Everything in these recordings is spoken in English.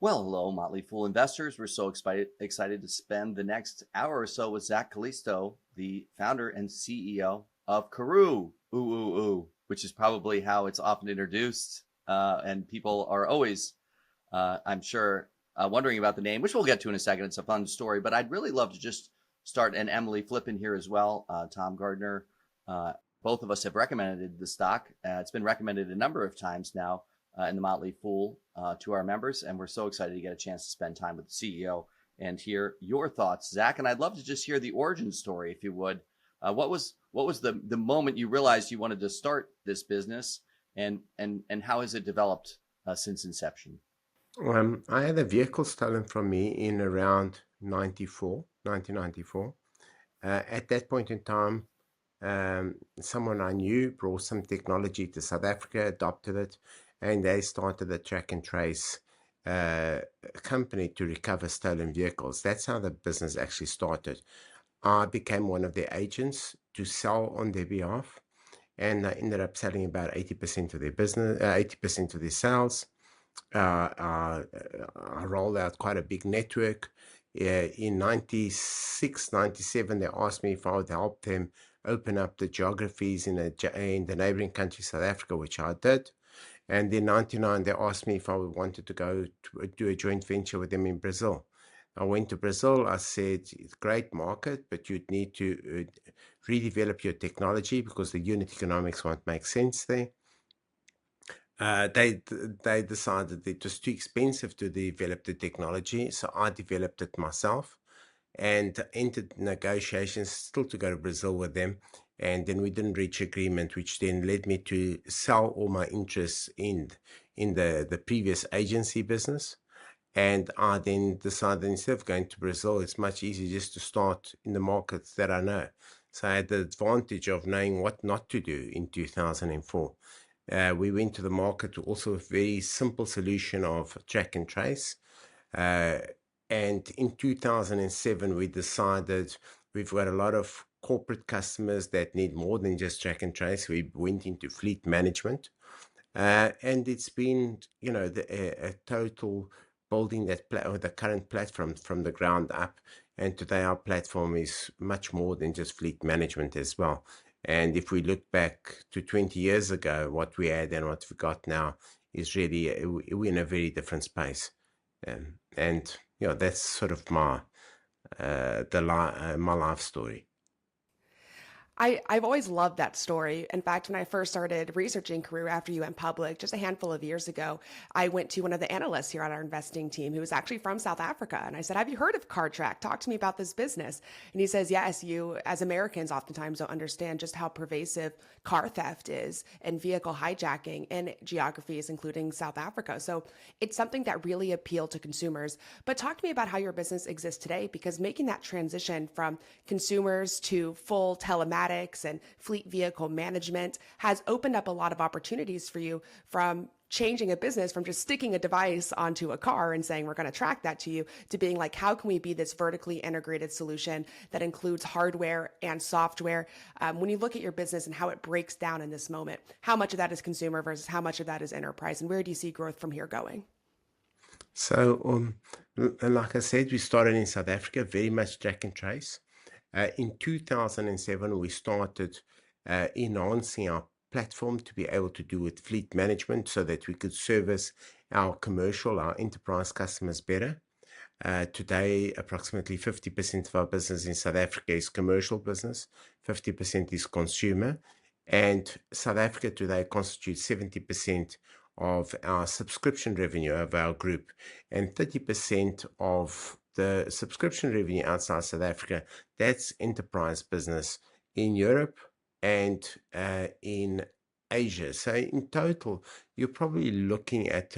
Well, hello, Motley Fool investors. We're so excited to spend the next hour or so with Zak Calisto, the founder and CEO of Karooooo, which is probably how it's often introduced. And people are always, I'm sure, wondering about the name, which we'll get to in a second. It's a fun story, but I'd really love to just start, and Emily Flippin here as well, Tom Gardner. Uh, Both of us have recommended the stock. It's been recommended a number of times now in the Motley Fool to our members, and we're so excited to get a chance to spend time with the CEO and hear your thoughts, Zak. And I'd love to just hear the origin story, if you would. What was the moment you realized you wanted to start this business, and how has it developed since inception? I had a vehicle stolen from me in around 1994. At that point in time, someone I knew brought some technology to South Africa, adopted it, and they started a track and trace uh, company to recover stolen vehicles. That's how the business actually started. I became one of their agents to sell on their behalf, and I ended up selling about 80% of their business, 80% of their sales. I rolled out quite a big network. In 96, 97, they asked me if I would help them open up the geographies in the neighboring country, South Africa, which I did. And in 99, they asked me if I wanted to go to do a joint venture with them in Brazil. I went to Brazil. I said, it's a great market, but you'd need to redevelop your technology because the unit economics won't make sense there. They decided it was too expensive to develop the technology, so I developed it myself and entered negotiations still to go to Brazil with them. And then we didn't reach agreement, which then led me to sell all my interests in the previous agency business. And I then decided instead of going to Brazil, it's much easier just to start in the markets that I know. So I had the advantage of knowing what not to do in 2004. We went to the market with also a very simple solution of track and trace. Uh, and in 2007, we decided we've got a lot of corporate customers that need more than just track and trace. We went into fleet management. And it's been, a total building or the current platform from the ground up. And today our platform is much more than just fleet management as well. And if we look back to 20 years ago, what we had and what we got now is really, we're in a very different space. And that's sort of my life story. I've always loved that story. In fact, when I first started researching Career after you went public, just a handful of years ago, I went to one of the analysts here on our investing team who was actually from South Africa. And I said, have you heard of CarTrack? Talk to me about this business. And he says, yes, you as Americans oftentimes don't understand just how pervasive car theft is and vehicle hijacking in geographies, including South Africa. So it's something that really appealed to consumers. But talk to me about how your business exists today, because making that transition from consumers to full telematics and fleet vehicle management has opened up a lot of opportunities for you, from changing a business from just sticking a device onto a car and saying we're going to track that to you, to being like, how can we be this vertically integrated solution that includes hardware and software? When you look at your business and how it breaks down in this moment, how much of that is consumer versus how much of that is enterprise, and where do you see growth from here going? So, like I said, we started in South Africa, very much track and trace. In 2007, we started enhancing our platform to be able to do with fleet management so that we could service our enterprise customers better. Today, approximately 50% of our business in South Africa is commercial business, 50% is consumer, and South Africa today constitutes 70% of our subscription revenue of our group, and 30% of the subscription revenue outside South Africa, that's enterprise business in Europe and in Asia. So in total, you're probably looking at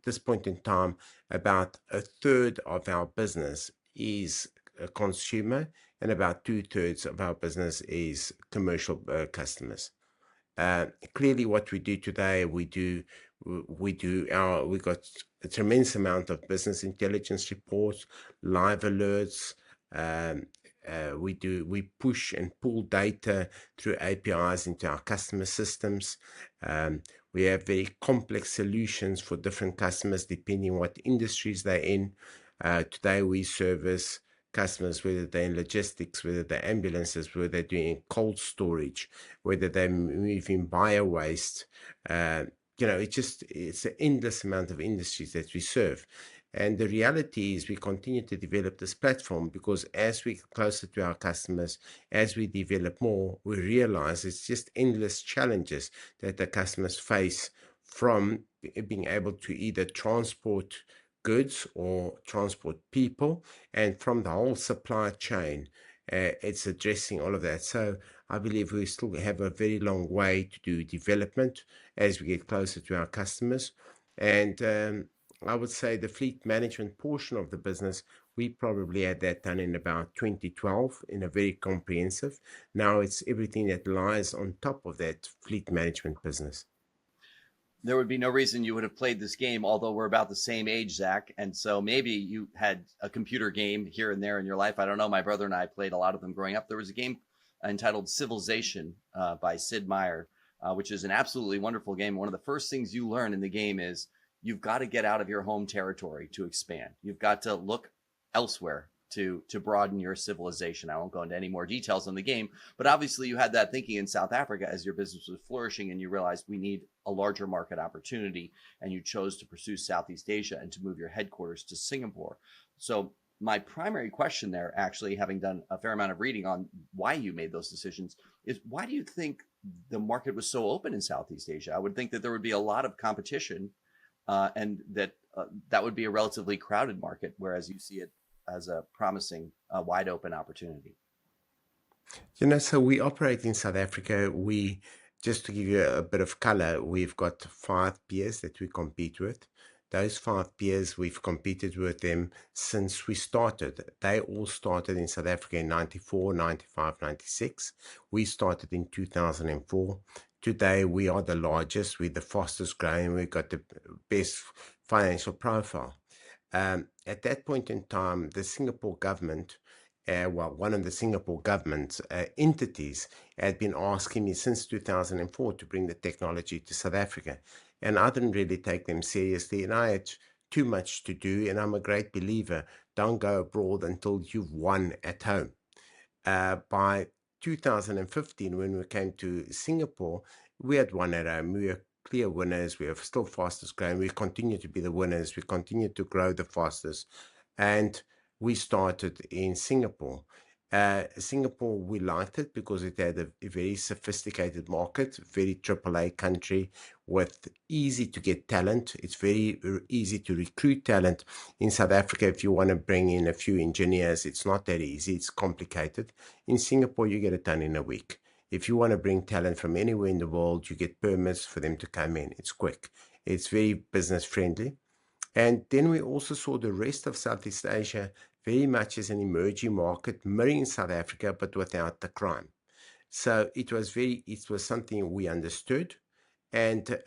this point in time, about a third of our business is a consumer, and about two-thirds of our business is commercial customers. Clearly, what we do today, we got a tremendous amount of business intelligence reports, live alerts. Um, we push and pull data through APIs into our customer systems. Um, We have very complex solutions for different customers depending what industries they're in. Today we service customers, whether they're in logistics, whether they're ambulances, whether they're doing cold storage, whether they're moving bio waste. It's an endless amount of industries that we serve. And the reality is we continue to develop this platform because as we get closer to our customers, as we develop more, we realize it's just endless challenges that the customers face from being able to either transport goods or transport people, and from the whole supply chain. It's addressing all of that. So I believe we still have a very long way to do development as we get closer to our customers. And I would say the fleet management portion of the business, we probably had that done in about 2012 in a very comprehensive. Now it's everything that lies on top of that fleet management business. There would be no reason you would have played this game, although we're about the same age, Zach. And so maybe you had a computer game here and there in your life. I don't know. My brother and I played a lot of them growing up. There was a game entitled Civilization by Sid Meier, which is an absolutely wonderful game. One of the first things you learn in the game is you've got to get out of your home territory to expand. You've got to look elsewhere to broaden your civilization. I won't go into any more details on the game, but obviously you had that thinking in South Africa as your business was flourishing and you realized we need a larger market opportunity, and you chose to pursue Southeast Asia and to move your headquarters to Singapore. So my primary question there, actually, having done a fair amount of reading on why you made those decisions, is why do you think the market was so open in Southeast Asia? I would think that there would be a lot of competition and that that would be a relatively crowded market, whereas you see it as a promising, wide open opportunity. So we operate in South Africa. Just to give you a bit of color, we've got 5 peers that we compete with. Those 5 peers, we've competed with them since we started. They all started in South Africa in 94, 95, 96. We started in 2004. Today, we are the largest, we're the fastest growing, we've got the best financial profile. At that point in time, the Singapore government, one of the Singapore government entities had been asking me since 2004 to bring the technology to South Africa. And I didn't really take them seriously, and I had too much to do, and I'm a great believer, don't go abroad until you've won at home. By 2015, when we came to Singapore, we had won at home. We were clear winners. We are still fastest growing. We continue to be the winners. We continue to grow the fastest. And we started in Singapore. Singapore, we liked it because it had a very sophisticated market, very AAA country with easy to get talent. It's very easy to recruit talent. In South Africa, if you want to bring in a few engineers, it's not that easy. It's complicated. In Singapore, you get it done in a week. If you want to bring talent from anywhere in the world, you get permits for them to come in. It's quick. It's very business friendly. And then we also saw the rest of Southeast Asia very much as an emerging market, mirroring South Africa, but without the crime. So it was something we understood. And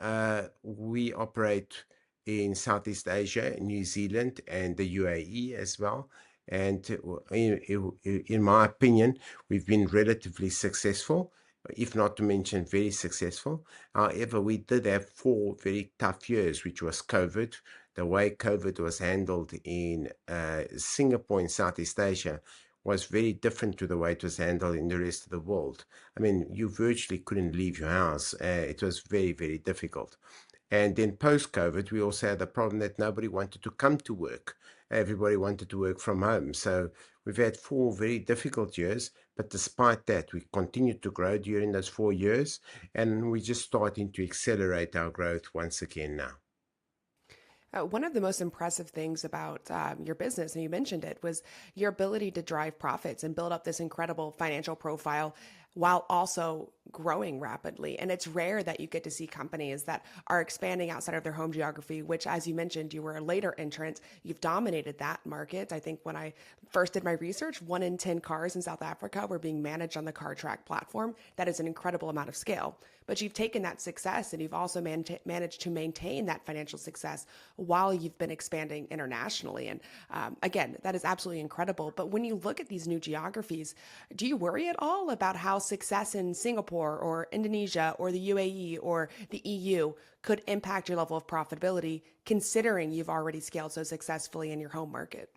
we operate in Southeast Asia, New Zealand, and the UAE as well. And in my opinion, we've been relatively successful, if not to mention very successful. However, we did have 4 very tough years, which was COVID. The way COVID was handled in Singapore in Southeast Asia was very different to the way it was handled in the rest of the world. I mean, you virtually couldn't leave your house. It was very, very difficult. And then post-COVID, we also had the problem that nobody wanted to come to work. Everybody wanted to work from home. So we've had 4 very difficult years, but despite that, we continued to grow during those 4 years, and we're just starting to accelerate our growth once again now. One of the most impressive things about your business, and you mentioned it, was your ability to drive profits and build up this incredible financial profile while also growing rapidly. And it's rare that you get to see companies that are expanding outside of their home geography, which, as you mentioned, you were a later entrant. You've dominated that market. I think when I first did my research, 1 in 10 cars in South Africa were being managed on the CarTrack platform. That is an incredible amount of scale. But you've taken that success and you've also managed to maintain that financial success while you've been expanding internationally. And again, that is absolutely incredible. But when you look at these new geographies, do you worry at all about how success in Singapore Singapore or Indonesia or the UAE or the EU could impact your level of profitability, considering you've already scaled so successfully in your home market?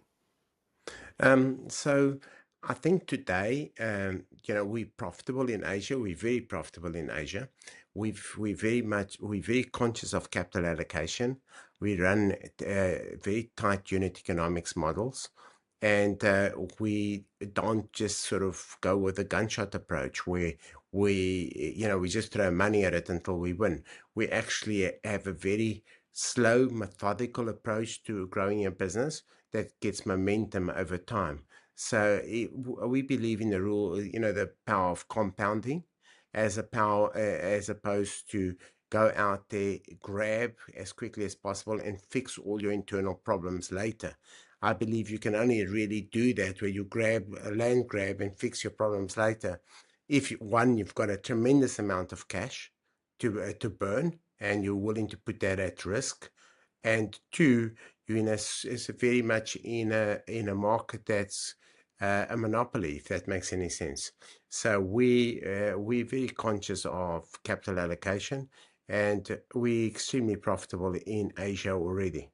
So I think today, we're profitable in Asia. We're very profitable in Asia. We're very conscious of capital allocation. We run very tight unit economics models, and we don't just sort of go with a gunshot approach where we just throw money at it until we win. We actually have a very slow, methodical approach to growing a business that gets momentum over time. So we believe in the rule, the power of compounding as as opposed to go out there, grab as quickly as possible and fix all your internal problems later. I believe you can only really do that where you grab a land grab and fix your problems later. If you've got a tremendous amount of cash to burn and you're willing to put that at risk, and two, you're is very much in a market that's a monopoly, if that makes any sense. So we're very conscious of capital allocation, and we're extremely profitable in Asia already.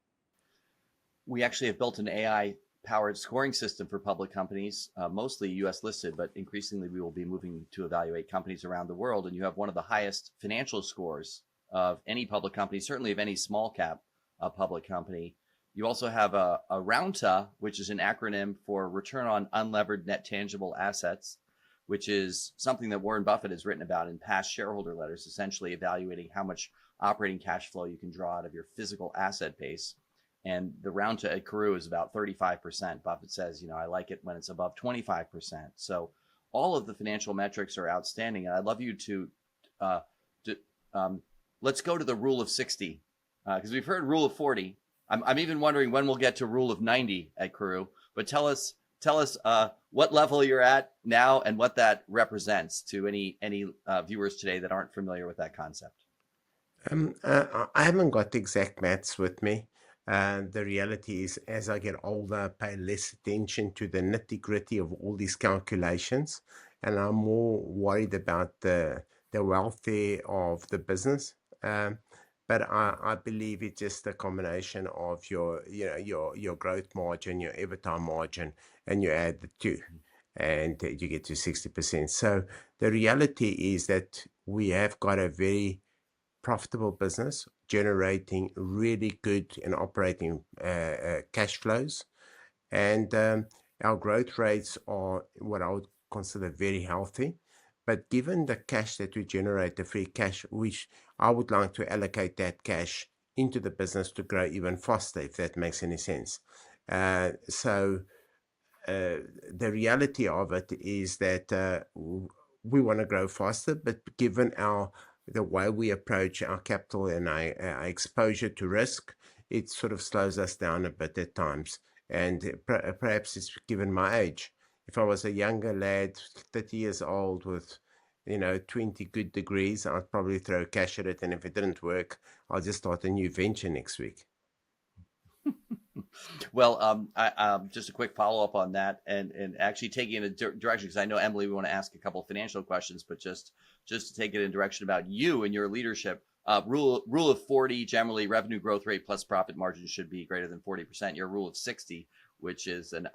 We actually have built an AI powered scoring system for public companies, mostly US listed, but increasingly we will be moving to evaluate companies around the world. And you have one of the highest financial scores of any public company, certainly of any small cap public company. You also have a RUNTA, which is an acronym for Return on Unlevered Net Tangible Assets, which is something that Warren Buffett has written about in past shareholder letters, essentially evaluating how much operating cash flow you can draw out of your physical asset base. And the RUNTA at Karooooo is about 35%. Buffett says, I like it when it's above 25%. So all of the financial metrics are outstanding. And I'd love you to let's go to the rule of 60, because we've heard rule of 40. I'm even wondering when we'll get to rule of 90 at Karooooo. But tell us what level you're at now and what that represents to any viewers today that aren't familiar with that concept. I haven't got the exact maths with me. The reality is, as I get older, I pay less attention to the nitty-gritty of all these calculations, and I'm more worried about the welfare of the business. But I believe it's just a combination of your growth margin, your EBITDA margin, and you add the two, and you get to 60%. So the reality is that we have got a very profitable business generating really good and operating cash flows, and our growth rates are what I would consider very healthy. But given the cash that we generate, the free cash, which I would like to allocate that cash into the business to grow even faster, if that makes any sense. So the reality of it is that we want to grow faster, but given the way we approach our capital and our exposure to risk, it sort of slows us down a bit at times. And perhaps it's given my age. If I was a younger lad, 30 years old with 20 good degrees, I'd probably throw cash at it, and if it didn't work, I'll just start a new venture next week. Well, just a quick follow up on that, and actually taking it in a direction, because I know, Emily, we want to ask a couple of financial questions, but just to take it in a direction about you and your leadership. Rule of 40, generally revenue growth rate plus profit margin should be greater than 40%. Your rule of 60, which is an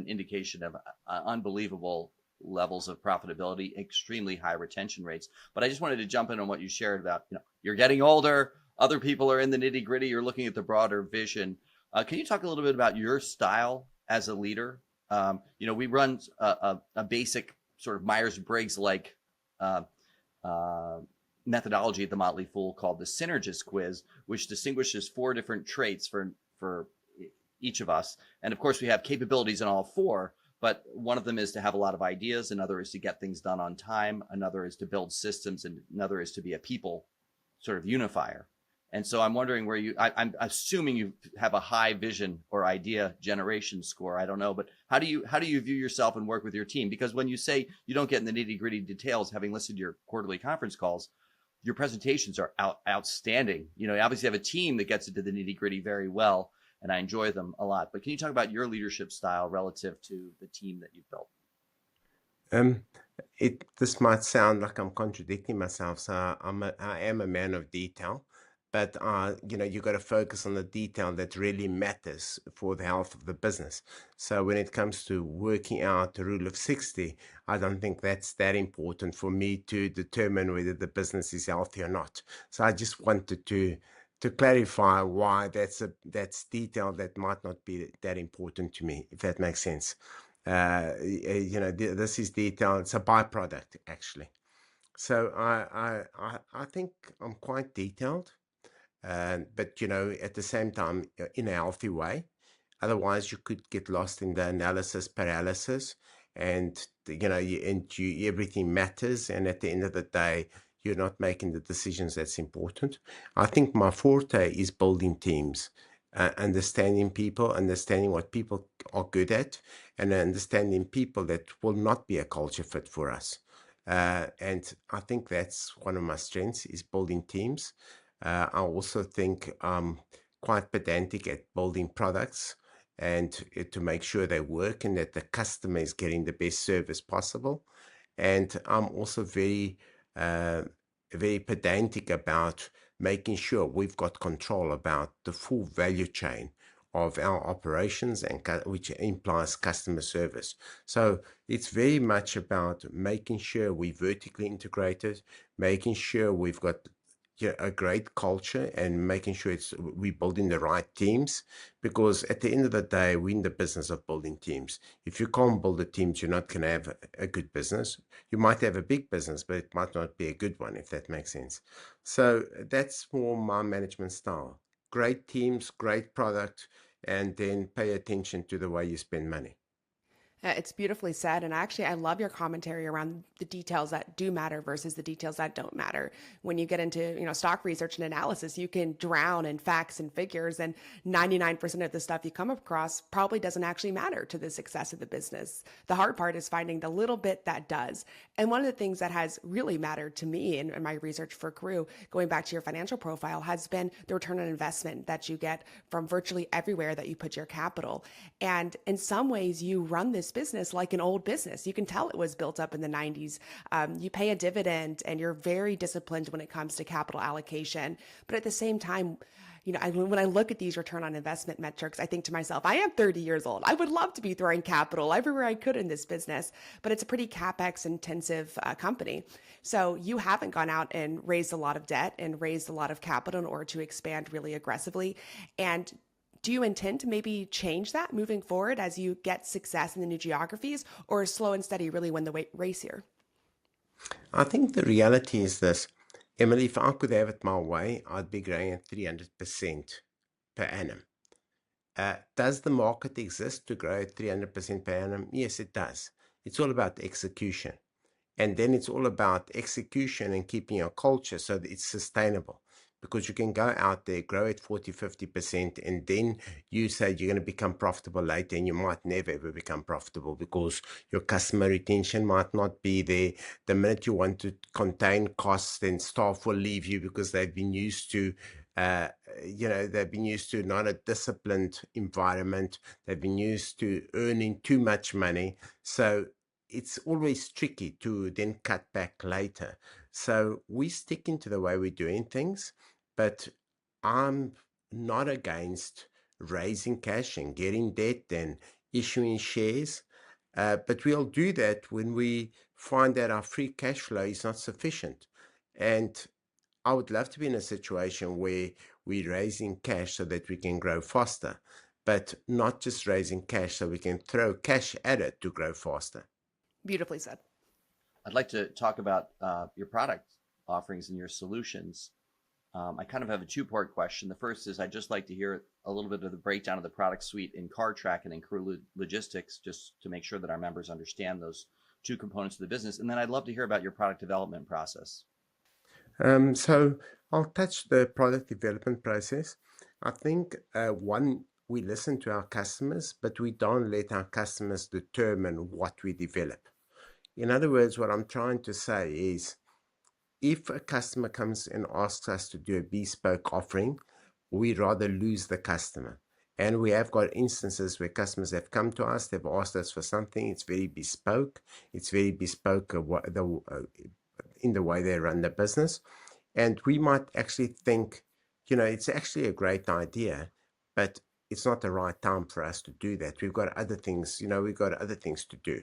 indication of unbelievable levels of profitability, extremely high retention rates. But I just wanted to jump in on what you shared about, you're getting older, other people are in the nitty gritty, you're looking at the broader vision. Can you talk a little bit about your style as a leader? We run a basic sort of Myers-Briggs like methodology at the Motley Fool called the Synergist Quiz, which distinguishes 4 different traits for each of us. And of course, we have capabilities in all 4, but one of them is to have a lot of ideas, another is to get things done on time, another is to build systems, and another is to be a people sort of unifier. And so I'm wondering where I'm assuming you have a high vision or idea generation score. I don't know, but how do you view yourself and work with your team? Because when you say you don't get in the nitty gritty details, having listened to your quarterly conference calls, your presentations are outstanding. You obviously have a team that gets into the nitty gritty very well, and I enjoy them a lot. But can you talk about your leadership style relative to the team that you've built? This might sound like I'm contradicting myself. So I am a man of detail, but you got to focus on the detail that really matters for the health of the business. So when it comes to working out the rule of 60, I don't think that's that important for me to determine whether the business is healthy or not. So I just wanted to clarify why that's detail that might not be that important to me, if that makes sense. This is detail. It's a byproduct, actually. So I think I'm quite detailed, but at the same time, in a healthy way. Otherwise, you could get lost in the analysis paralysis, and everything matters. And at the end of the day, you're not making the decisions that's important. I think my forte is building teams, understanding people, understanding what people are good at, and understanding people that will not be a culture fit for us. And I think that's one of my strengths is building teams. I also think I'm quite pedantic at building products and to make sure they work and that the customer is getting the best service possible. And I'm also uh, very pedantic about making sure we've got control about the full value chain of our operations, and which implies customer service. So it's very much about making sure we vertically integrated, making sure we've got a great culture, and making sure we're building the right teams, because at the end of the day, we're in the business of building teams. If you can't build the teams, you're not going to have a good business. You might have a big business, but it might not be a good one, if that makes sense. So that's more my management style. Great teams, great product, and then pay attention to the way you spend money. It's beautifully said. And actually, I love your commentary around the details that do matter versus the details that don't matter. When you get into, stock research and analysis, you can drown in facts and figures, and 99% of the stuff you come across probably doesn't actually matter to the success of the business. The hard part is finding the little bit that does. And one of the things that has really mattered to me in my research for Karooooo, going back to your financial profile, has been the return on investment that you get from virtually everywhere that you put your capital. And in some ways, you run this business like an old business. You can tell it was built up in the 90s. You pay a dividend and you're very disciplined when it comes to capital allocation. But at the same time, when I look at these return on investment metrics, I think to myself, I am 30 years old. I would love to be throwing capital everywhere I could in this business, but it's a pretty capex intensive company. So you haven't gone out and raised a lot of debt and raised a lot of capital in order to expand really aggressively. And do you intend to maybe change that moving forward as you get success in the new geographies, or is slow and steady really win the race here? I think the reality is this, Emily, if I could have it my way, I'd be growing at 300% per annum. Does the market exist to grow at 300% per annum? Yes, it does. It's all about execution. And then it's all about execution and keeping your culture so that it's sustainable. Because you can go out there, grow at 40, 50%, and then you say you're going to become profitable later, and you might never ever become profitable because your customer retention might not be there. The minute you want to contain costs, then staff will leave you because they've been used to not a disciplined environment. They've been used to earning too much money. So it's always tricky to then cut back later. So we stick into the way we're doing things, but I'm not against raising cash and getting debt and issuing shares. But we'll do that when we find that our free cash flow is not sufficient. And I would love to be in a situation where we're raising cash so that we can grow faster, but not just raising cash so we can throw cash at it to grow faster. Beautifully said. I'd like to talk about your product offerings and your solutions. I kind of have a two-part question. The first is I'd just like to hear a little bit of the breakdown of the product suite in Cartrack and in Karooooo Logistics, just to make sure that our members understand those two components of the business. And then I'd love to hear about your product development process. So I'll touch the product development process. I think one, we listen to our customers, but we don't let our customers determine what we develop. In other words, what I'm trying to say is, if a customer comes and asks us to do a bespoke offering, we rather lose the customer And we have got instances where customers have come to us, they've asked us for something, it's very bespoke. It's very bespoke in the way they run the business. And we might actually think, it's actually a great idea, but it's not the right time for us to do that. We've got other things, to do.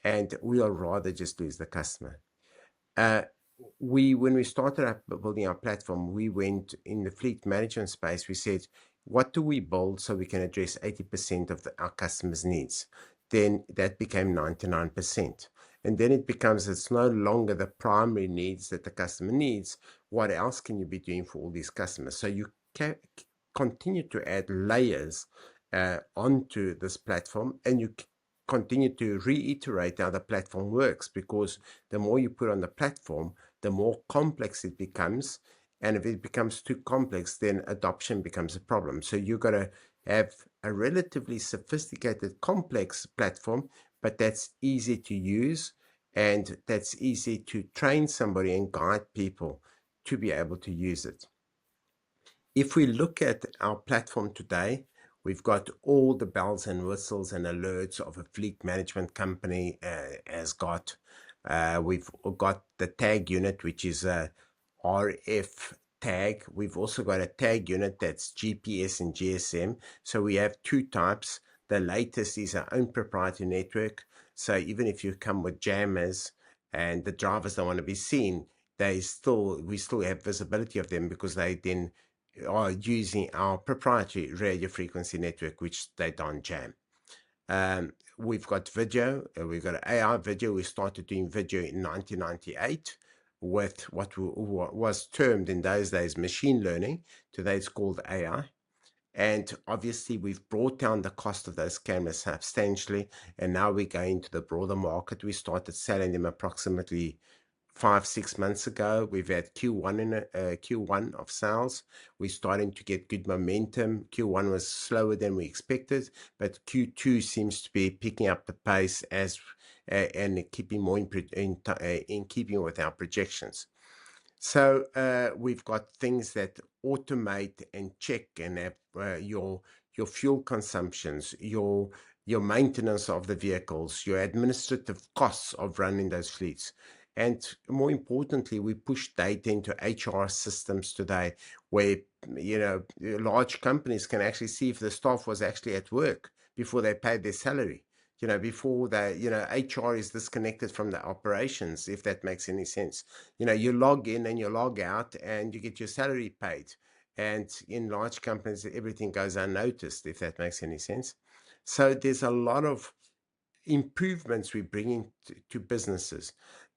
And we'll rather just lose the customer. Uh, when we started up building our platform, we went in the fleet management space. We said, what do we build so we can address 80% of our customers' needs? Then that became 99%. And then it becomes, it's no longer the primary needs that the customer needs. What else can you be doing for all these customers? So you can continue to add layers onto this platform, and you continue to reiterate how the platform works, because the more you put on the platform, the more complex it becomes. And if it becomes too complex, then adoption becomes a problem. So you've got to have a relatively sophisticated, complex platform, but that's easy to use and that's easy to train somebody and guide people to be able to use it. If we look at our platform today, we've got all the bells and whistles and alerts of a fleet management company has got. We've got the tag unit, which is a RF tag. We've also got a tag unit that's GPS and GSM. So we have two types. The latest is our own proprietary network. So even if you come with jammers and the drivers don't want to be seen, we still have visibility of them, because they then are using our proprietary radio frequency network, which they don't jam. We've got video, we've got AI video. We started doing video in 1998 with what was termed in those days machine learning. Today it's called AI. And obviously we've brought down the cost of those cameras substantially, and now we're going to the broader market. We started selling them approximately 5-6 months ago. We've had Q1 of sales. We're starting to get good momentum. Q1 was slower than we expected, but Q2 seems to be picking up the pace and keeping more in keeping with our projections. So we've got things that automate and check and have your fuel consumptions, your maintenance of the vehicles, your administrative costs of running those fleets. And more importantly, we push data into HR systems today, where large companies can actually see if the staff was actually at work before they paid their salary. Before they, HR is disconnected from the operations, if that makes any sense. You log in and you log out and you get your salary paid. And in large companies, everything goes unnoticed, if that makes any sense. So there's a lot of improvements we bring into businesses.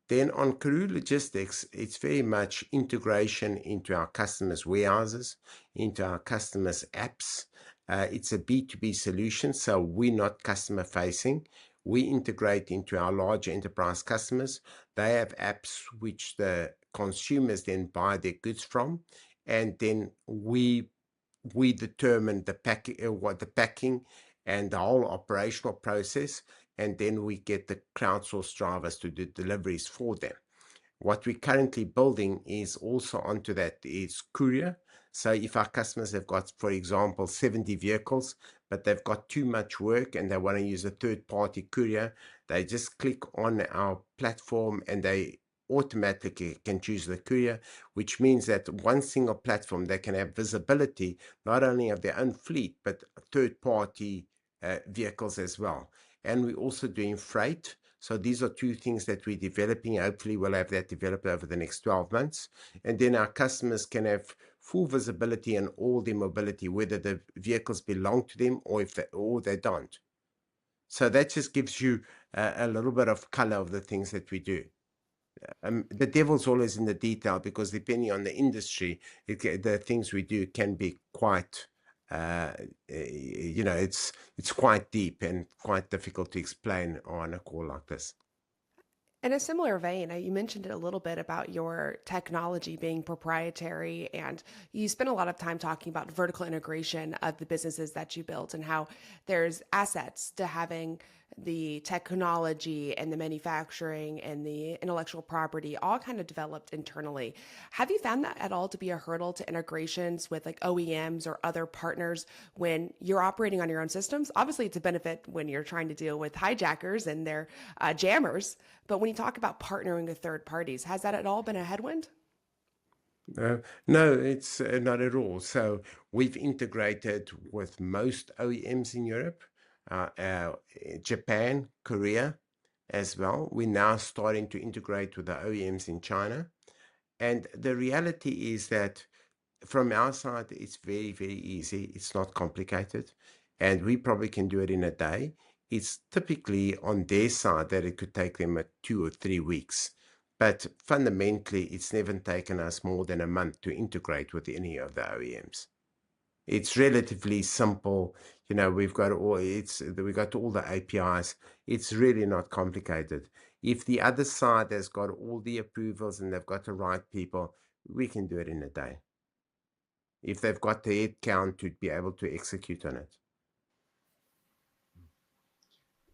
Then on Karooooo Logistics, it's very much integration into our customers' warehouses, into our customers' apps. It's a B2B solution, so we're not customer facing. We integrate into our large enterprise customers. They have apps which the consumers then buy their goods from, and then we determine the packing and the whole operational process, and then we get the crowdsourced drivers to do deliveries for them. What we're currently building is also onto that is courier. So if our customers have got, for example, 70 vehicles, but they've got too much work and they want to use a third-party courier, they just click on our platform and they automatically can choose the courier, which means that one single platform, they can have visibility not only of their own fleet, but third-party vehicles as well. And we're also doing freight. So these are two things that we're developing. Hopefully we'll have that developed over the next 12 months. And then our customers can have full visibility on all their mobility, whether the vehicles belong to them or they don't. So that just gives you a little bit of color of the things that we do. The devil's always in the detail, because depending on the industry, the things we do can be quite, it's quite deep and quite difficult to explain on a call like this. In a similar vein, you mentioned it a little bit about your technology being proprietary, and you spent a lot of time talking about vertical integration of the businesses that you built and how there's assets to having the technology and the manufacturing and the intellectual property all kind of developed internally. Have you found that at all to be a hurdle to integrations with like OEMs or other partners when you're operating on your own systems? Obviously, it's a benefit when you're trying to deal with hijackers and their jammers. But when you talk about partnering with third parties, has that at all been a headwind? No, it's not at all. So we've integrated with most OEMs in Europe, Japan, Korea as well. We're now starting to integrate with the OEMs in China. And the reality is that from our side, it's very, very easy. It's not complicated. And we probably can do it in a day. It's typically on their side that it could take them 2 or 3 weeks. But fundamentally, it's never taken us more than a month to integrate with any of the OEMs. It's relatively simple. We've got all the APIs. It's really not complicated. If the other side has got all the approvals and they've got the right people, we can do it in a day. If they've got the head count to be able to execute on it.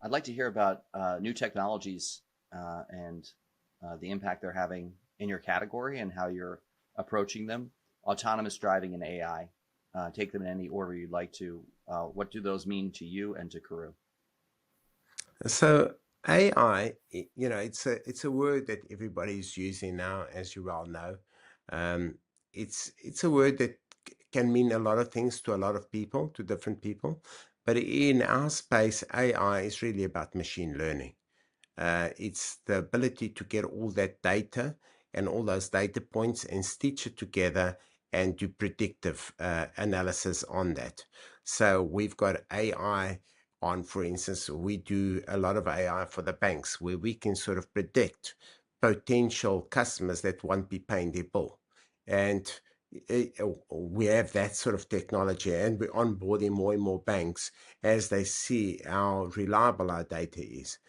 I'd like to hear about new technologies and the impact they're having in your category and how you're approaching them. Autonomous driving and AI. Take them in any order you'd like to. What do those mean to you and to Karooooo? So AI, it's a word that everybody's using now, as you well know. It's a word that can mean a lot of things to a lot of people, to different people. But in our space, AI is really about machine learning. It's the ability to get all that data and all those data points and stitch it together and do predictive analysis on that. So we've got AI on, for instance, we do a lot of AI for the banks where we can sort of predict potential customers that won't be paying their bill. And we have that sort of technology, and we're onboarding more and more banks as they see how reliable our data is.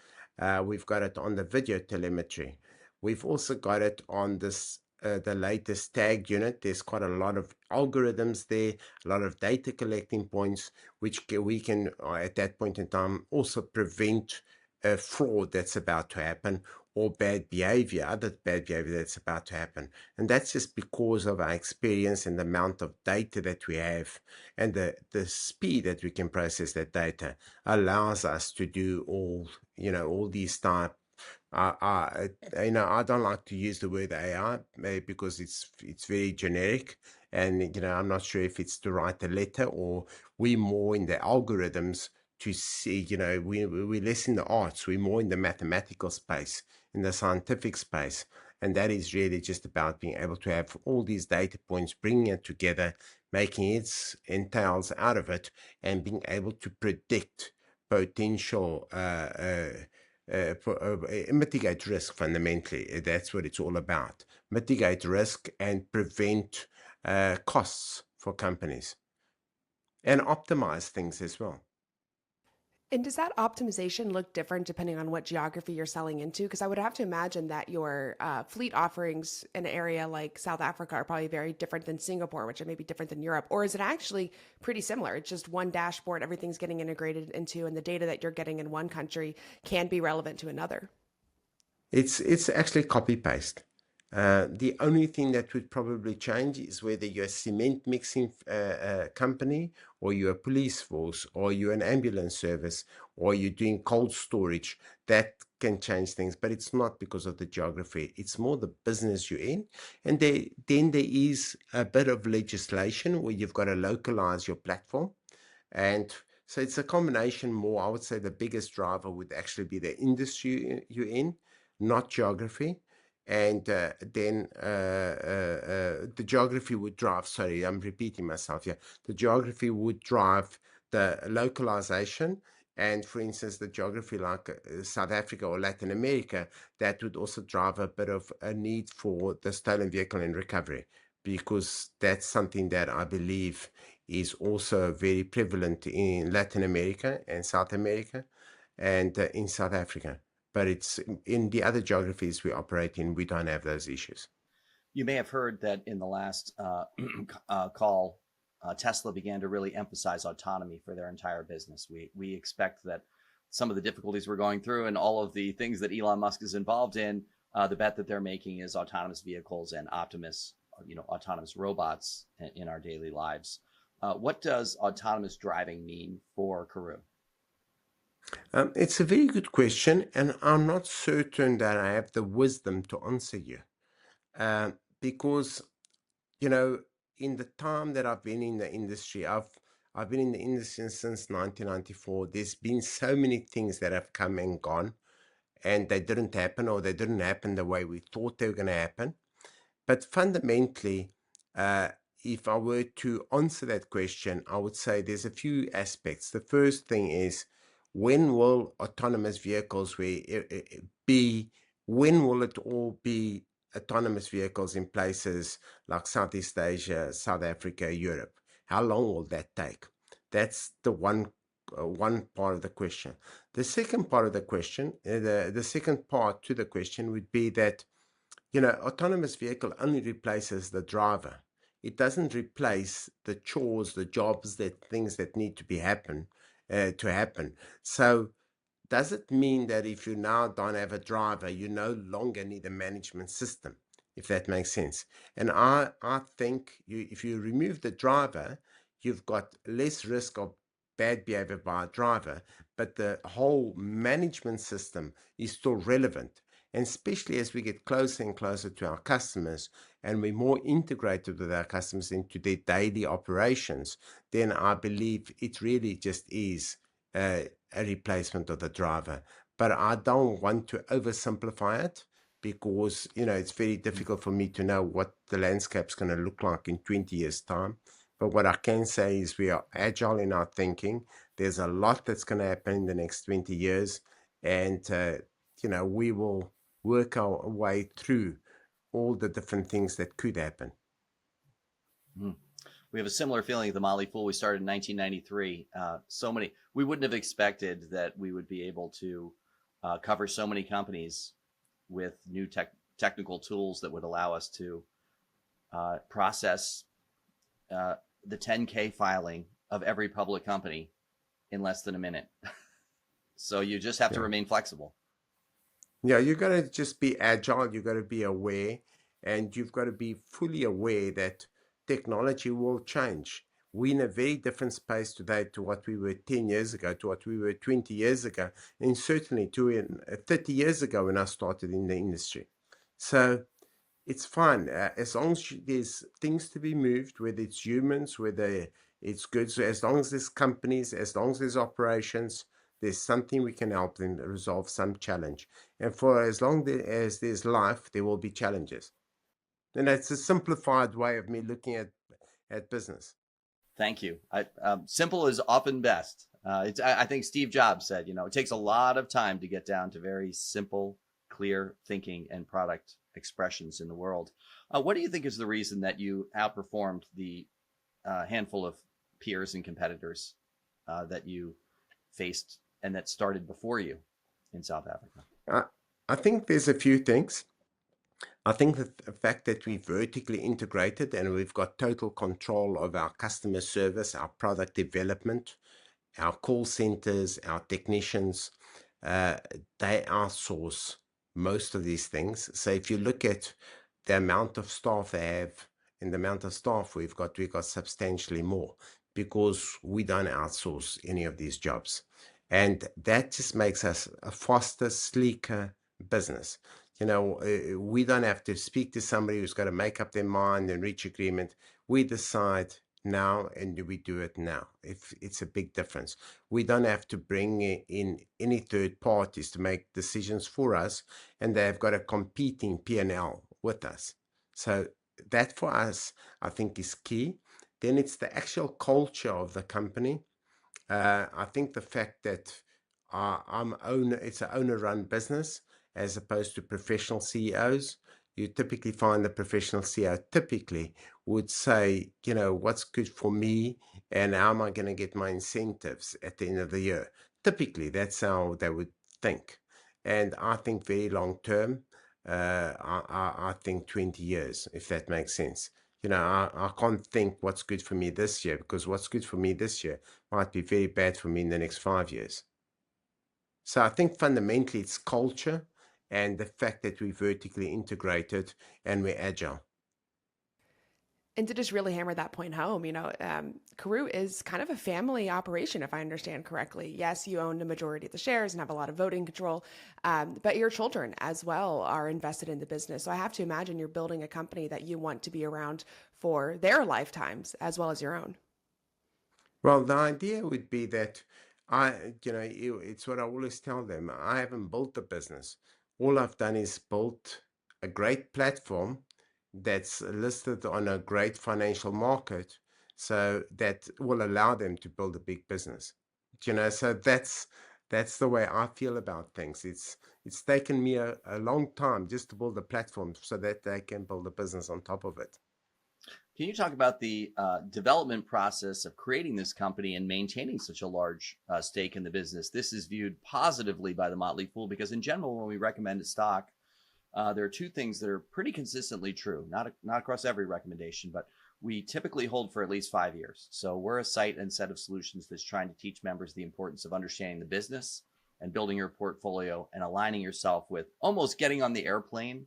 We've got it on the video telemetry. We've also got it on the latest tag unit. There's quite a lot of algorithms there, a lot of data collecting points, which we can, at that point in time, also prevent a fraud that's about to happen or other bad behavior that's about to happen. And that's just because of our experience and the amount of data that we have and the speed that we can process that data allows us to do all these type. I don't like to use the word AI because it's very generic, and I'm not sure if it's to write a letter or we more in the algorithms to see. We're less in the arts. We're more in the mathematical space, in the scientific space, and that is really just about being able to have all these data points, bringing it together, making its entails out of it, and being able to predict potential. Mitigate risk fundamentally. That's what it's all about. Mitigate risk and prevent costs for companies and optimize things as well. And does that optimization look different depending on what geography you're selling into? Because I would have to imagine that your fleet offerings in an area like South Africa are probably very different than Singapore, which may be different than Europe. Or is it actually pretty similar? It's just one dashboard, everything's getting integrated into, and the data that you're getting in one country can be relevant to another. It's actually copy paste. The only thing that would probably change is whether you're a cement mixing company, or you're a police force, or you're an ambulance service, or you're doing cold storage. That can change things, but it's not because of the geography. It's more the business you're in. And then there is a bit of legislation where you've got to localize your platform. And so it's a combination more. I would say the biggest driver would actually be the industry you're in, not geography. And then the geography would drive, sorry, I'm repeating myself here. The geography would drive the localization. And for instance, the geography like South Africa or Latin America, that would also drive a bit of a need for the stolen vehicle and recovery, because that's something that I believe is also very prevalent in Latin America and South America and in South Africa. But it's in the other geographies we operate in, we don't have those issues. You may have heard that in the last call, Tesla began to really emphasize autonomy for their entire business. We expect that some of the difficulties we're going through and all of the things that Elon Musk is involved in, the bet that they're making is autonomous vehicles and autonomous robots in our daily lives. What does autonomous driving mean for Karooooo? It's a very good question, and I'm not certain that I have the wisdom to answer you. Because, you know, in the time that I've been in the industry, I've been in the industry since 1994. There's been so many things that have come and gone, and they didn't happen, or they didn't happen the way we thought they were going to happen. But fundamentally, uh, if I were to answer that question, I would say there's a few aspects. The first thing is, when will autonomous vehicles be? When will it all be autonomous vehicles in places like Southeast Asia, South Africa, Europe? How long will that take? That's the one part of the question. The second part of the question, the second part to the question would be that, autonomous vehicle only replaces the driver. It doesn't replace the chores, the jobs, the things that need to happen. So does it mean that if you now don't have a driver, you no longer need a management system, if that makes sense? And I think if you remove the driver, you've got less risk of bad behavior by a driver, but the whole management system is still relevant. And especially as we get closer and closer to our customers and we're more integrated with our customers into their daily operations, then I believe it really just is a replacement of the driver. But I don't want to oversimplify it, because it's very difficult for me to know what the landscape's going to look like in 20 years' time. But what I can say is we are agile in our thinking. There's a lot that's going to happen in the next 20 years, and we will work our way through all the different things that could happen. We have a similar feeling at the Motley Fool. We started in 1993. We wouldn't have expected that we would be able to cover so many companies with new technical tools that would allow us to process the 10K filing of every public company in less than a minute. So you just have to remain flexible. Yeah, you got to just be agile. You got to be aware, and you've got to be fully aware that technology will change. We're in a very different space today to what we were 10 years ago, to what we were 20 years ago, and certainly to 30 years ago when I started in the industry. So it's fine. As long as there's things to be moved, whether it's humans, whether it's goods, so as long as there's companies, as long as there's operations, there's something we can help them resolve some challenge. And for as long as there's life, there will be challenges. And that's a simplified way of me looking at business. Thank you. Simple is often best. I think Steve Jobs said, it takes a lot of time to get down to very simple, clear thinking and product expressions in the world. What do you think is the reason that you outperformed the handful of peers and competitors that you faced and that started before you in South Africa? I think there's a few things. I think that the fact that we're vertically integrated and we've got total control of our customer service, our product development, our call centers, our technicians, they outsource most of these things. So if you look at the amount of staff they have and the amount of staff we've got substantially more, because we don't outsource any of these jobs. And that just makes us a faster, sleeker business. We don't have to speak to somebody who's got to make up their mind and reach agreement. We decide now, and we do it now. If it's a big difference, we don't have to bring in any third parties to make decisions for us, and they've got a competing P&L with us. So that for us, I think, is key. Then it's the actual culture of the company. I think the fact that it's an owner-run business as opposed to professional CEOs. You typically find the professional CEO typically would say, what's good for me and how am I going to get my incentives at the end of the year? Typically, that's how they would think. And I think very long term, I think 20 years, if that makes sense. I can't think what's good for me this year, because what's good for me this year might be very bad for me in the next 5 years. So I think fundamentally it's culture and the fact that we're vertically integrated and we're agile. And to just really hammer that point home, Karooooo is kind of a family operation, if I understand correctly. Yes, you own the majority of the shares and have a lot of voting control, but your children as well are invested in the business. So I have to imagine you're building a company that you want to be around for their lifetimes as well as your own. Well, the idea would be that it's what I always tell them. I haven't built the business. All I've done is built a great platform that's listed on a great financial market, so that will allow them to build a big business. So that's the way I feel about things. It's taken me a long time just to build a platform so that they can build a business on top of it. Can you talk about the development process of creating this company and maintaining such a large stake in the business? This is viewed positively by the Motley Fool because, in general, when we recommend a stock, there are two things that are pretty consistently true, not across every recommendation, but we typically hold for at least 5 years. So we're a site and set of solutions that's trying to teach members the importance of understanding the business and building your portfolio and aligning yourself with almost getting on the airplane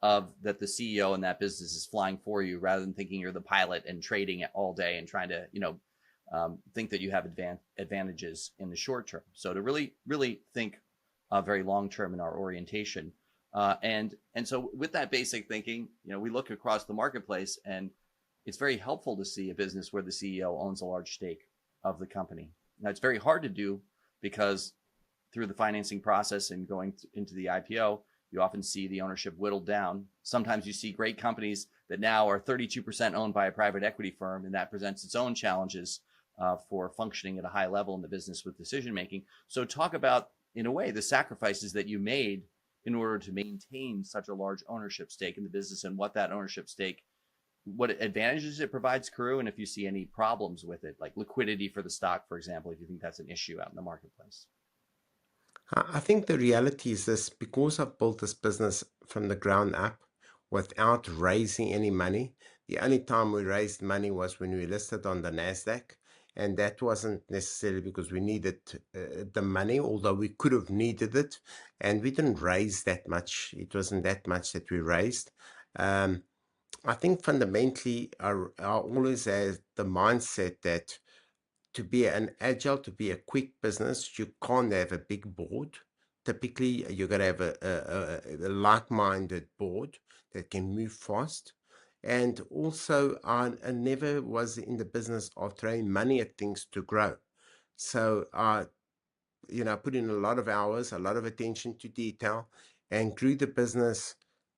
of that the CEO in that business is flying for you rather than thinking you're the pilot and trading it all day and trying to, think that you have advantages in the short term. So to really think very long term in our orientation. And so with that basic thinking, we look across the marketplace and it's very helpful to see a business where the CEO owns a large stake of the company. Now it's very hard to do because through the financing process and going into the IPO, you often see the ownership whittled down. Sometimes you see great companies that now are 32% owned by a private equity firm, and that presents its own challenges for functioning at a high level in the business with decision making. So talk about, in a way, the sacrifices that you made in order to maintain such a large ownership stake in the business and what that ownership stake, what advantages it provides Karooooo, and if you see any problems with it, like liquidity for the stock, for example, if you think that's an issue out in the marketplace. I think the reality is this: because I've built this business from the ground up without raising any money. The only time we raised money was when we listed on the NASDAQ, and that wasn't necessarily because we needed the money, although we could have needed it, and we didn't raise that much. It wasn't that much that we raised. I think fundamentally, I always have the mindset that to be to be a quick business, you can't have a big board. Typically, you got to have a like-minded board that can move fast. And also, I never was in the business of throwing money at things to grow. So I put in a lot of hours, a lot of attention to detail, and grew the business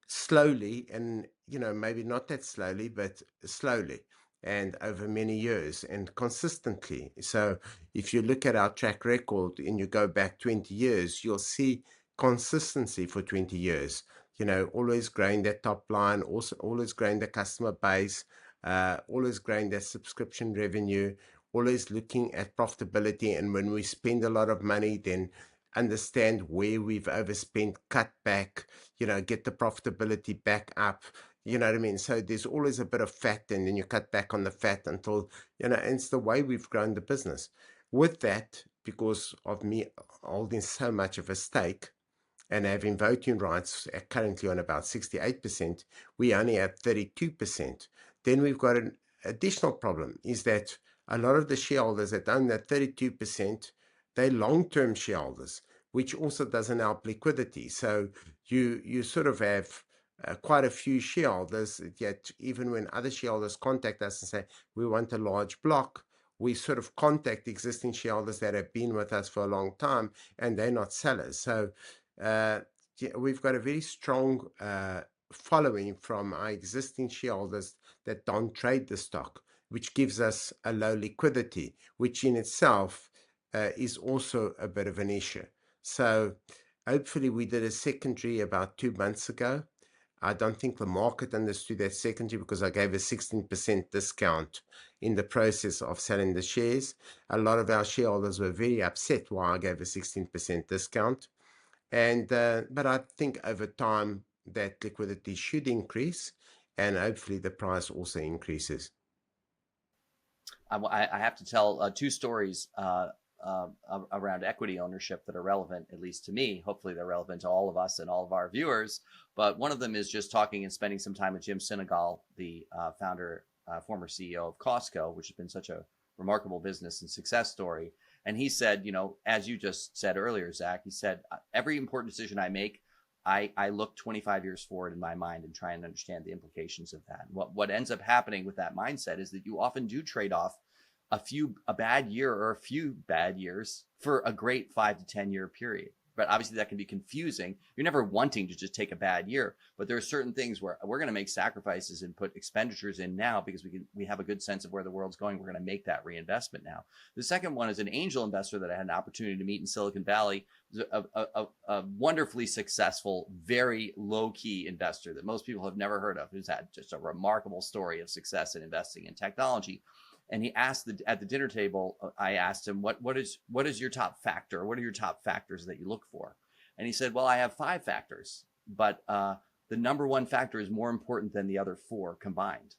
slowly and, maybe not that slowly, but slowly and over many years and consistently. So if you look at our track record and you go back 20 years, you'll see consistency for 20 years, always growing that top line, also always growing the customer base, always growing that subscription revenue, always looking at profitability. And when we spend a lot of money, then understand where we've overspent, cut back, get the profitability back up. You know what I mean? So there's always a bit of fat, and then you cut back on the fat until, and it's the way we've grown the business. With that, because of me holding so much of a stake and having voting rights currently on about 68%, we only have 32%. Then we've got an additional problem, is that a lot of the shareholders that own that 32%, they're long-term shareholders, which also doesn't help liquidity. So you sort of have quite a few shareholders, yet even when other shareholders contact us and say, we want a large block, we sort of contact existing shareholders that have been with us for a long time, and they're not sellers. So we've got a very strong following from our existing shareholders that don't trade the stock, which gives us a low liquidity, which in itself is also a bit of an issue. So hopefully we did a secondary about 2 months ago. I don't think the market understood that secondary because I gave a 16% discount in the process of selling the shares. A lot of our shareholders were very upset why I gave a 16% discount. And but I think over time that liquidity should increase, and hopefully the price also increases. I have to tell two stories around equity ownership that are relevant, at least to me. Hopefully they're relevant to all of us and all of our viewers. But one of them is just talking and spending some time with Jim Sinegal, the founder, former CEO of Costco, which has been such a remarkable business and success story. And he said, as you just said earlier, Zach, he said, every important decision I make, I look 25 years forward in my mind and try and understand the implications of that. What ends up happening with that mindset is that you often do trade off a bad year or a few bad years for a great 5 to 10 year period. But obviously that can be confusing. You're never wanting to just take a bad year, but there are certain things where we're going to make sacrifices and put expenditures in now because we have a good sense of where the world's going. We're going to make that reinvestment now. The second one is an angel investor that I had an opportunity to meet in Silicon Valley, a wonderfully successful, very low key investor that most people have never heard of, who's had just a remarkable story of success in investing in technology. And he asked at the dinner table, I asked him, what is your top factor? What are your top factors that you look for? And he said, well, I have 5 factors, but the number one factor is more important than the other 4 combined.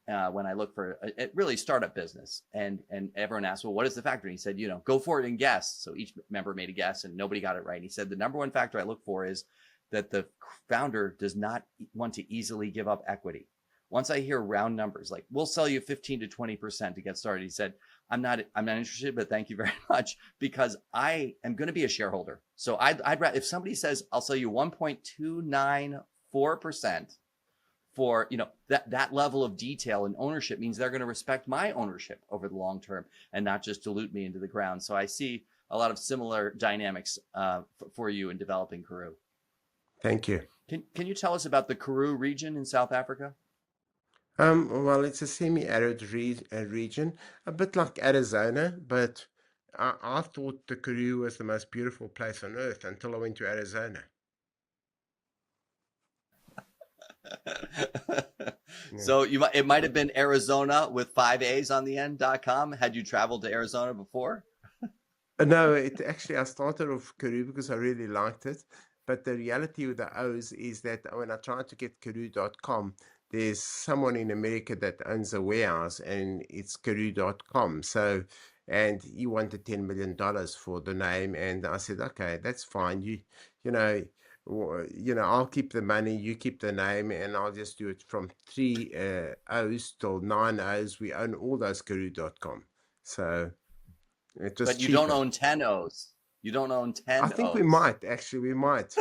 When I look for a really startup business, and everyone asked, well, what is the factor? And he said, go for it and guess. So each member made a guess and nobody got it right. And he said, the number one factor I look for is that the founder does not want to easily give up equity. Once I hear round numbers, like we'll sell you 15 to 20% to get started, he said, I'm not interested, but thank you very much, because I am going to be a shareholder. So I'd rather, if somebody says I'll sell you 1.294% for, that level of detail and ownership means they're going to respect my ownership over the long term and not just dilute me into the ground. So I see a lot of similar dynamics for you in developing Karooooo. Thank you. Can you tell us about the Karooooo region in South Africa? Well, it's a semi-arid region, a bit like Arizona, but I thought the Karooooo was the most beautiful place on earth until I went to Arizona. So it might have been Arizona with 5 A's on the end.com. Had you traveled to Arizona before? No, I started off Karooooo because I really liked it. But the reality with the O's is that when I tried to get Karooooo.com, there's someone in America that owns a warehouse and it's Karooooo.com. So, and he wanted $10 million for the name. And I said, okay, that's fine. I'll keep the money, you keep the name, and I'll just do it from 3 O's till 9 O's. We own all those Karooooo.com. So it was But you cheaper. don't own 10 O's. You don't own 10 I think O's. we might, actually. We might.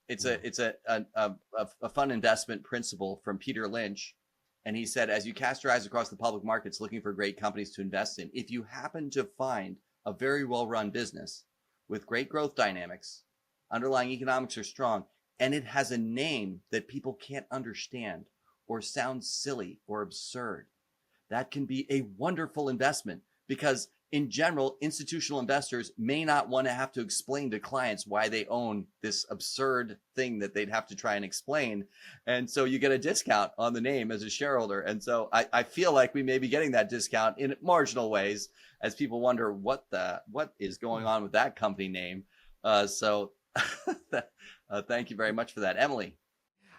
It's a fun investment principle from Peter Lynch. And he said, as you cast your eyes across the public markets looking for great companies to invest in, if you happen to find a very well-run business with great growth dynamics, underlying economics are strong, and it has a name that people can't understand or sounds silly or absurd, that can be a wonderful investment, because in general, institutional investors may not want to have to explain to clients why they own this absurd thing that they'd have to try and explain. And so you get a discount on the name as a shareholder. And so I feel like we may be getting that discount in marginal ways as people wonder what is going on with that company name. Thank you very much for that, Emily.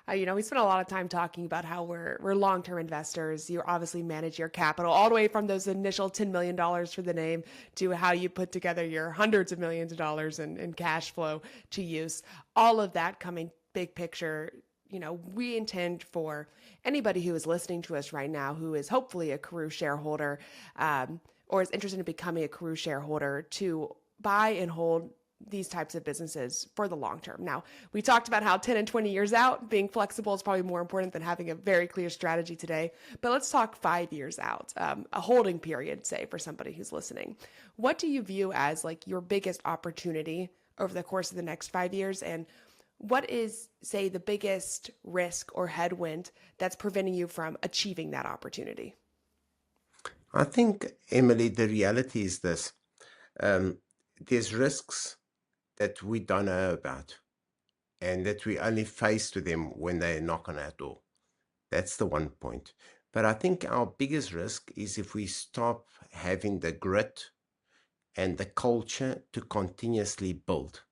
We spent a lot of time talking about how we're long-term investors. You obviously manage your capital all the way from those initial $10 million for the name to how you put together your hundreds of millions of dollars in cash flow to use. All of that coming big picture, we intend for anybody who is listening to us right now who is hopefully a Karooooo shareholder or is interested in becoming a Karooooo shareholder to buy and hold these types of businesses for the long term. Now, we talked about how 10 and 20 years out, being flexible is probably more important than having a very clear strategy today. But let's talk 5 years out, a holding period, say, for somebody who's listening. What do you view as like your biggest opportunity over the course of the next 5 years? And what is, say, the biggest risk or headwind that's preventing you from achieving that opportunity? I think, Emily, the reality is this. There's risks that we don't know about and that we only face with them when they knock on our door. That's the one point. But I think our biggest risk is if we stop having the grit and the culture to continuously build.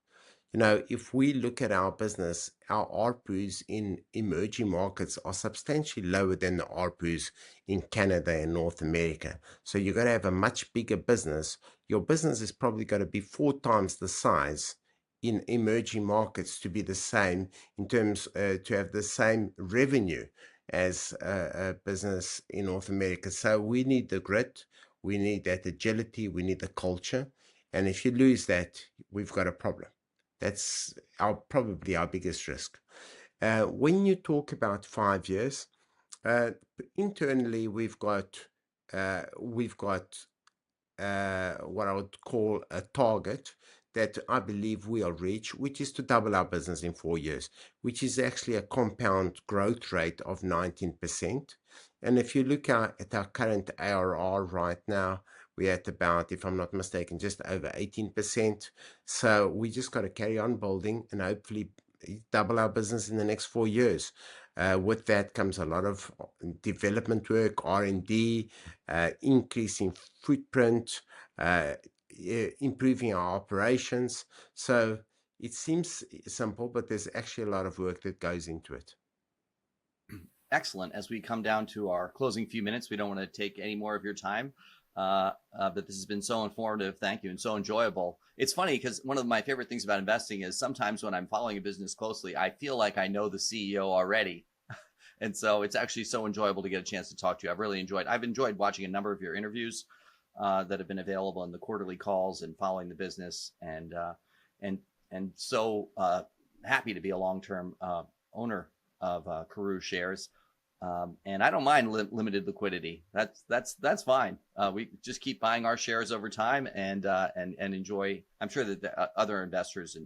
If we look at our business, our ARPUs in emerging markets are substantially lower than the ARPUs in Canada and North America. So you're going to have a much bigger business. Your business is probably going to be 4 times the size in emerging markets to be the same in terms to have the same revenue as a business in North America. So we need the grit, we need that agility, we need the culture. And if you lose that, we've got a problem. That's probably our biggest risk. When you talk about 5 years, internally we've got what I would call a target that I believe we'll reach, which is to double our business in 4 years, which is actually a compound growth rate of 19%. And if you look at our current ARR right now, we're at about, if I'm not mistaken, just over 18%. So we just got to carry on building and hopefully double our business in the next 4 years. With that comes a lot of development work, R&D, increasing footprint, improving our operations. So it seems simple, but there's actually a lot of work that goes into it. Excellent. As we come down to our closing few minutes, we don't want to take any more of your time. But this has been so informative. Thank you. And so enjoyable. It's funny because one of my favorite things about investing is sometimes when I'm following a business closely, I feel like I know the CEO already. And so it's actually so enjoyable to get a chance to talk to you. I've enjoyed watching a number of your interviews that have been available in the quarterly calls and following the business, and so happy to be a long-term owner of Karooooo shares. And I don't mind limited liquidity. That's fine. We just keep buying our shares over time and enjoy. I'm sure that the other investors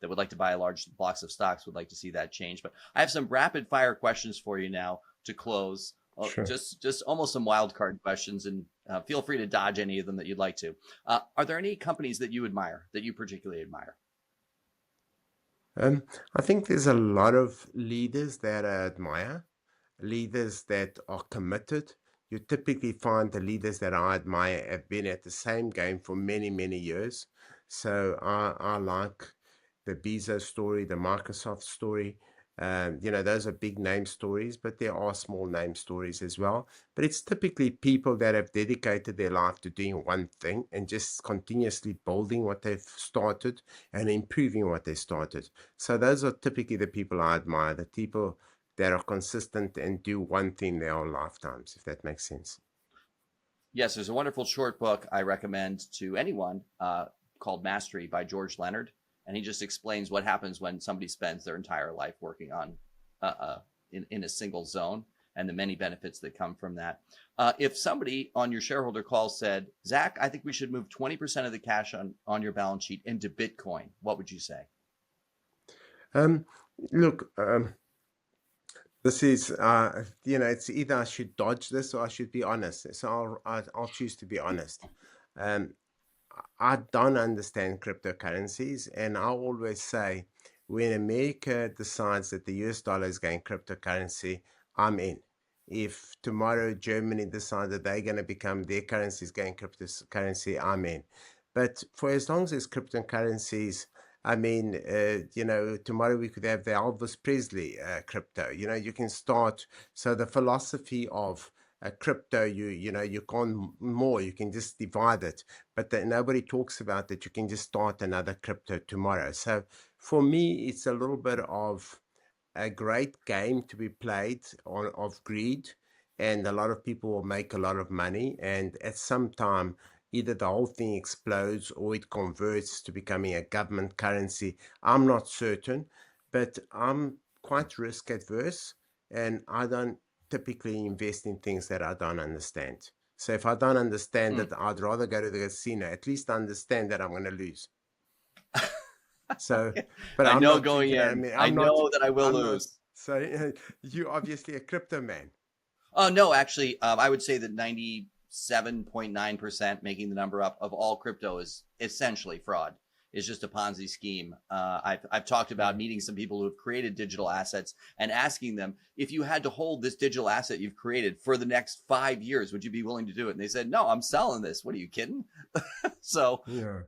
that would like to buy large blocks of stocks would like to see that change. But I have some rapid fire questions for you now to close. Sure. Just almost some wild card questions, and feel free to dodge any of them that you'd like to. Are there any companies that you admire, that you particularly admire? I think there's a lot of leaders that I admire, leaders that are committed. You typically find the leaders that I admire have been at the same game for many, many years. So I like the Bezos story, the Microsoft story. Those are big name stories, but there are small name stories as well. But it's typically people that have dedicated their life to doing one thing and just continuously building what they've started and improving what they started. So those are typically the people I admire, the people that are consistent and do one thing their whole lifetimes, if that makes sense. Yes, there's a wonderful short book I recommend to anyone called Mastery by George Leonard. And he just explains what happens when somebody spends their entire life working on in a single zone and the many benefits that come from that. If somebody on your shareholder call said, Zach, I think we should move 20% of the cash on your balance sheet into Bitcoin, what would you say? Look, this is, it's either I should dodge this or I should be honest. So I'll choose to be honest. I don't understand cryptocurrencies, and I always say when America decides that the US dollar is going cryptocurrency, I'm in. If tomorrow Germany decides that they're going to become their currency is going cryptocurrency, I'm in. But for as long as there's cryptocurrencies, I mean, tomorrow we could have the Elvis Presley crypto. You can start. So the philosophy of crypto, you can't more, you can just divide it, but nobody talks about that you can just start another crypto tomorrow. So for me, it's a little bit of a great game to be played of greed, and a lot of people will make a lot of money, and at some time either the whole thing explodes or it converts to becoming a government currency. I'm not certain, but I'm quite risk adverse, and I don't typically invest in things that I don't understand. So if I don't understand it, I'd rather go to the casino. At least understand that I'm going to lose. So, but I I'm know not going thinking, in. I mean, know that I will I'm lose. So you're obviously a crypto man. Oh, no, actually, I would say that 97.9%, making the number up, of all crypto is essentially fraud. It's just a Ponzi scheme. I've talked about meeting some people who have created digital assets and asking them, if you had to hold this digital asset you've created for the next 5 years, would you be willing to do it? And they said, no, I'm selling this. What are you kidding? So yeah,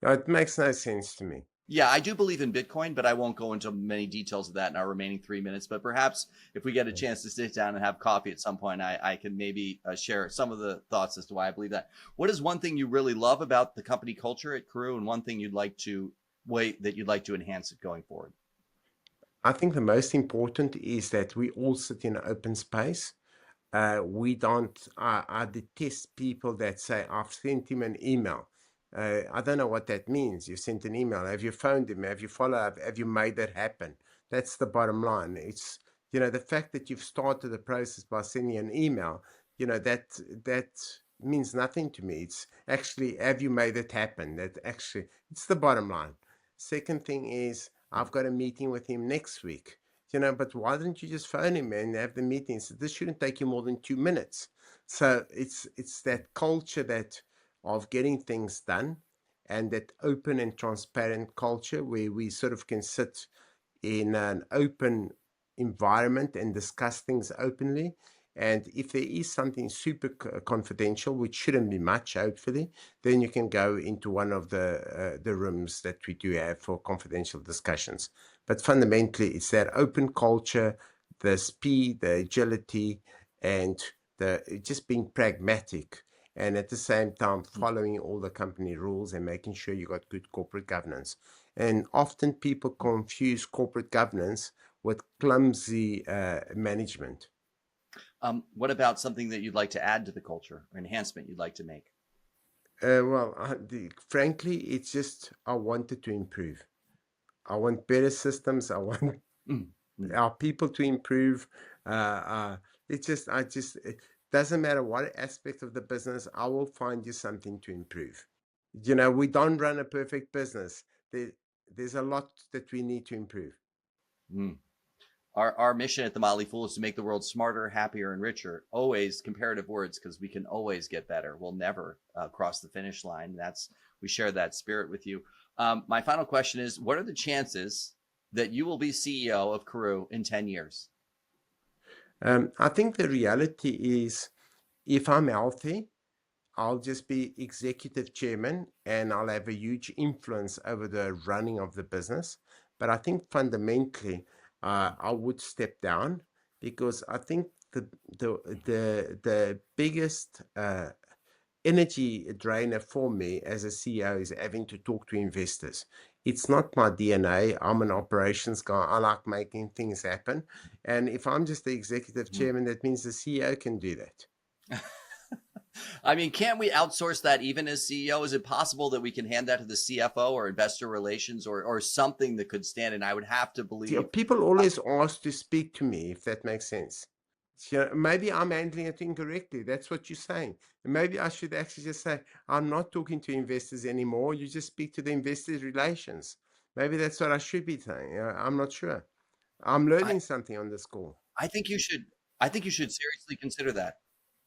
it makes no sense to me. Yeah, I do believe in Bitcoin, but I won't go into many details of that in our remaining 3 minutes. But perhaps if we get a chance to sit down and have coffee at some point, I can maybe share some of the thoughts as to why I believe that. What is one thing you really love about the company culture at Karooooo, and one thing you'd like to enhance it going forward? I think the most important is that we all sit in an open space. We don't, I detest people that say, I've sent him an email. I don't know what that means. You sent an email. Have you phoned him? Have you followed up? Have you made that happen? That's the bottom line. It's, the fact that you've started the process by sending an email, that means nothing to me. It's actually, have you made it happen? That actually, it's the bottom line. Second thing is, I've got a meeting with him next week. But why don't you just phone him and have the meeting? So this shouldn't take you more than 2 minutes. So it's that culture that of getting things done, and that open and transparent culture where we sort of can sit in an open environment and discuss things openly. And if there is something super confidential, which shouldn't be much, hopefully, then you can go into one of the rooms that we do have for confidential discussions. But fundamentally, it's that open culture, the speed, the agility, and the just being pragmatic, and at the same time following all the company rules and making sure you got good corporate governance. And often people confuse corporate governance with clumsy management. What about something that you'd like to add to the culture or enhancement you'd like to make? Frankly, it's just I wanted to improve. I want better systems. I want Mm. our people to improve. It doesn't matter what aspect of the business, I will find you something to improve. We don't run a perfect business. There's a lot that we need to improve. Mm. Our mission at the Motley Fool is to make the world smarter, happier, and richer. Always comparative words, because we can always get better. We'll never cross the finish line. We share that spirit with you. My final question is: what are the chances that you will be CEO of Karooooo in 10 years? I think the reality is, if I'm healthy, I'll just be executive chairman and I'll have a huge influence over the running of the business. But I think fundamentally, I would step down, because I think the biggest energy drainer for me as a CEO is having to talk to investors. It's not my DNA. I'm an operations guy. I like making things happen. And if I'm just the executive chairman, that means the CEO can do that. I mean, can't we outsource that even as CEO? Is it possible that we can hand that to the CFO or investor relations, or something that could stand? And I would have to believe. People always ask to speak to me, if that makes sense. Maybe I'm handling it incorrectly. That's what you're saying. Maybe I should actually just say, I'm not talking to investors anymore. You just speak to the investor relations. Maybe that's what I should be saying. I'm not sure. I'm I, learning something on this call. I think you should. I think you should seriously consider that.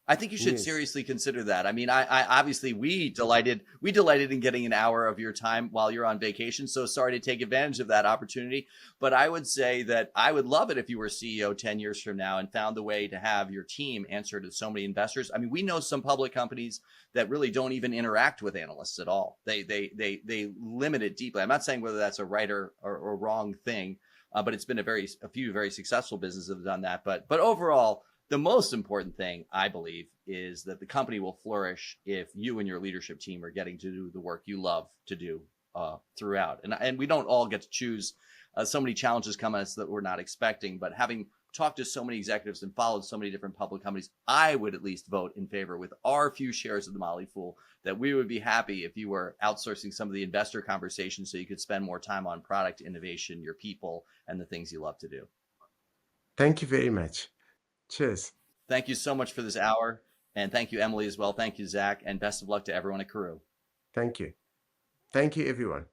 I think you should Yes. seriously consider that. I mean, I obviously we delighted in getting an hour of your time while you're on vacation. So sorry to take advantage of that opportunity, but I would say that I would love it if you were CEO 10 years from now and found a way to have your team answer to so many investors. I mean, we know some public companies that really don't even interact with analysts at all. They limit it deeply. I'm not saying whether that's a right or wrong thing, but it's been a few very successful businesses that have done that. But overall, the most important thing, I believe, is that the company will flourish if you and your leadership team are getting to do the work you love to do throughout. And we don't all get to choose. So many challenges come at us that we're not expecting. But having talked to so many executives and followed so many different public companies, I would at least vote in favor with our few shares of the Motley Fool that we would be happy if you were outsourcing some of the investor conversations so you could spend more time on product innovation, your people, and the things you love to do. Thank you very much. Cheers. Thank you so much for this hour. And thank you, Emily, as well. Thank you, Zach. And best of luck to everyone at Karooooo. Thank you. Thank you, everyone.